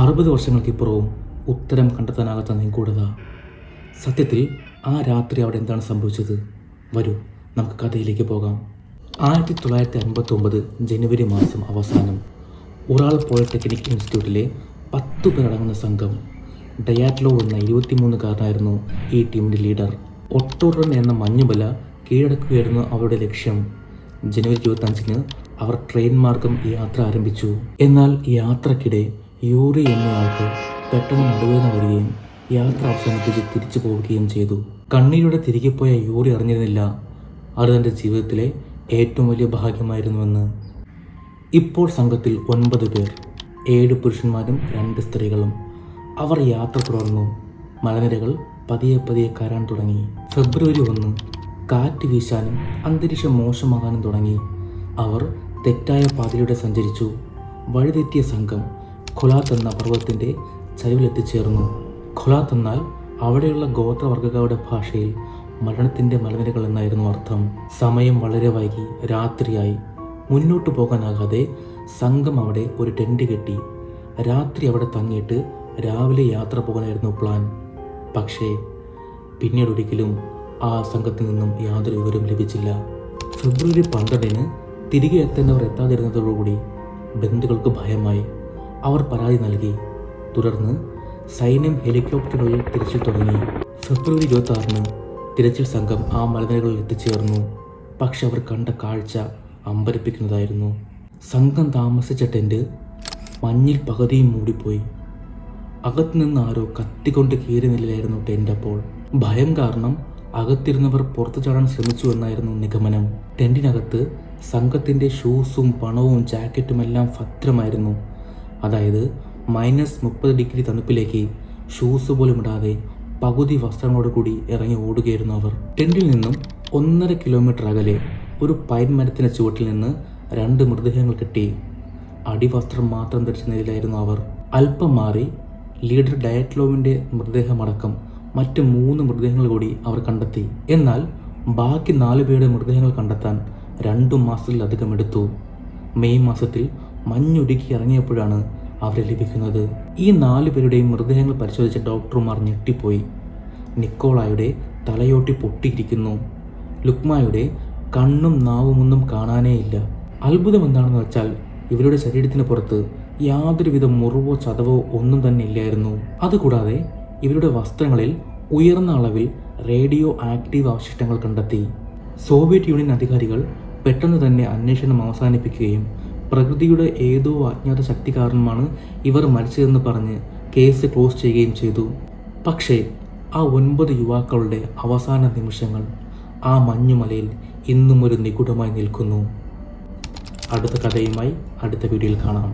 60 വർഷങ്ങൾക്കിപ്പുറവും ഉത്തരം കണ്ടെത്താനാകാത്ത നിഗൂഢത. സത്യത്തിൽ ആ രാത്രി അവിടെ എന്താണ് സംഭവിച്ചത്? വരൂ, നമുക്ക് കഥയിലേക്ക് പോകാം. 1959 ജനുവരി മാസം അവസാനം ഉറാൾ പോളിടെക്നിക് ഇൻസ്റ്റിറ്റ്യൂട്ടിലെ 10 പേരടങ്ങുന്ന സംഘം. ഡയാറ്റ്ലോവ് എന്ന 23-കാരനായിരുന്നു ഈ ടീമിൻ്റെ ലീഡർ. ഒട്ടോറൻ എന്ന മഞ്ഞുമല കീഴടക്കുകയായിരുന്നു അവരുടെ ലക്ഷ്യം. ജനുവരി 25-ന് അവർ ട്രെയിൻ മാർഗം യാത്ര ആരംഭിച്ചു. എന്നാൽ യാത്രക്കിടെ യൂറി എന്നയാൾക്ക് പെട്ടെന്ന് നടുവേദന വരികയും യാത്ര അവസാനിപ്പിച്ച് തിരിച്ചു പോവുകയും ചെയ്തു. കണ്ണീരോടെ തിരികെ പോയ യൂറി അറിഞ്ഞിരുന്നില്ല അത് തൻ്റെ ജീവിതത്തിലെ ഏറ്റവും വലിയ ഭാഗ്യമായിരുന്നുവെന്ന്. ഇപ്പോൾ സംഘത്തിൽ 9 പേർ, 7 പുരുഷന്മാരും 2 സ്ത്രീകളും. അവർ യാത്ര തുടർന്നു. മലനിരകൾ പതിയെ പതിയെ കയറാൻ തുടങ്ങി. ഫെബ്രുവരി 1 കാറ്റ് വീശാനും അന്തരീക്ഷം മോശമാകാനും തുടങ്ങി. അവർ തെറ്റായ പാതയിലൂടെ സഞ്ചരിച്ചു. വഴിതെറ്റിയ സംഘം ഖൊലാത്ത് എന്ന പർവ്വതത്തിൻ്റെ ചരിവിലെത്തിച്ചേർന്നു. ഖൊലാത്ത് എന്നാൽ അവിടെയുള്ള ഗോത്രവർഗ്ഗക്കാരുടെ ഭാഷയിൽ മരണത്തിൻ്റെ മലനിരകൾ എന്നായിരുന്നു അർത്ഥം. സമയം വളരെ വൈകി, രാത്രിയായി. മുന്നോട്ട് പോകാനാകാതെ സംഘം അവിടെ ഒരു ടെൻറ്റ് കെട്ടി. രാത്രി അവിടെ തങ്ങിയിട്ട് രാവിലെ യാത്ര പോകാനായിരുന്നു പ്ലാൻ. പക്ഷേ പിന്നീട് ഒരിക്കലും ആ സംഘത്തിൽ നിന്നും യാതൊരു വിവരവും ലഭിച്ചില്ല. ഫെബ്രുവരി 12-ന് തിരികെ എത്തേണ്ടവർ എത്താതിരുന്നതോടുകൂടി ബന്ധുക്കൾക്ക് ഭയമായി. അവർ പരാതി നൽകി. തുടർന്ന് സൈന്യം ഹെലികോപ്റ്ററുകളിൽ തിരച്ചിൽ തുടങ്ങി. ഫെബ്രുവരി 26-ന് തിരച്ചിൽ സംഘം ആ മലനിരകളിൽ എത്തിച്ചേർന്നു. പക്ഷെ അവർ കണ്ട കാഴ്ച അമ്പരപ്പിക്കുന്നതായിരുന്നു. സംഘം താമസിച്ച ടെൻറ്റ് മഞ്ഞിൽ പകുതിയും മൂടിപ്പോയി. അകത്തുനിന്ന് ആരോ കത്തിക്കൊണ്ട് കീറിയ നിലയിലായിരുന്നു ടെൻറ്റ്. അപ്പോൾ ഭയം കാരണം അകത്തിരുന്നവർ പുറത്തു ചാടാൻ ശ്രമിച്ചു എന്നായിരുന്നു നിഗമനം. ടെൻറ്റിനകത്ത് സംഘത്തിൻ്റെ ഷൂസും പണവും ജാക്കറ്റുമെല്ലാം ഭദ്രമായിരുന്നു. അതായത് -30 ഡിഗ്രി തണുപ്പിലേക്ക് ഷൂസ് പോലും ഇടാതെ പകുതി വസ്ത്രങ്ങളോട് കൂടി ഇറങ്ങി ഓടുകയായിരുന്നു അവർ. ടെൻറ്റിൽ നിന്നും 1.5 കിലോമീറ്റർ അകലെ ഒരു പൈൻ മരത്തിന് ചുവട്ടിൽ നിന്ന് 2 മൃതദേഹങ്ങൾ കിട്ടി. അടിവസ്ത്രം മാത്രം ധരിച്ച നിലയിലായിരുന്നു അവർ. അല്പം മാറി ലീഡർ ഡയറ്റ്ലോവിൻ്റെ മൃതദേഹമടക്കം മറ്റ് 3 മൃതദേഹങ്ങൾ കൂടി അവർ കണ്ടെത്തി. എന്നാൽ ബാക്കി 4 പേരുടെ മൃതദേഹങ്ങൾ കണ്ടെത്താൻ 2 മാസത്തിലധികം എടുത്തു. മെയ് മാസത്തിൽ മഞ്ഞുരുക്കി ഇറങ്ങിയപ്പോഴാണ് അവരെ ലഭിക്കുന്നത്. ഈ 4 പേരുടെയും മൃതദേഹങ്ങൾ പരിശോധിച്ച ഡോക്ടർമാർ ഞെട്ടിപ്പോയി. നിക്കോളായുടെ തലയോട്ടി പൊട്ടിയിരിക്കുന്നു. ലുക്മായുടെ കണ്ണും നാവുമൊന്നും കാണാനേ ഇല്ല. അത്ഭുതം എന്താണെന്ന് വെച്ചാൽ ഇവരുടെ ശരീരത്തിന് പുറത്ത് യാതൊരുവിധ മുറിവോ ചതവോ ഒന്നും തന്നെ ഇല്ലായിരുന്നു. അതുകൂടാതെ ഇവരുടെ വസ്ത്രങ്ങളിൽ ഉയർന്ന അളവിൽ റേഡിയോ ആക്റ്റീവ് അവശിഷ്ടങ്ങൾ കണ്ടെത്തി. സോവിയറ്റ് യൂണിയൻ അധികാരികൾ പെട്ടെന്ന് തന്നെ അന്വേഷണം അവസാനിപ്പിക്കുകയും പ്രകൃതിയുടെ ഏതോ അജ്ഞാത ശക്തി കാരണമാണ് ഇവർ മരിച്ചതെന്ന് പറഞ്ഞ് കേസ് ക്ലോസ് ചെയ്യുകയും ചെയ്തു. പക്ഷേ ആ 9 യുവാക്കളുടെ അവസാന നിമിഷങ്ങൾ ആ മഞ്ഞുമലയിൽ ഇന്നും ഒരു നിഗൂഢമായി നിൽക്കുന്നു. അടുത്ത കഥയുമായി അടുത്ത വീഡിയോയിൽ കാണാം.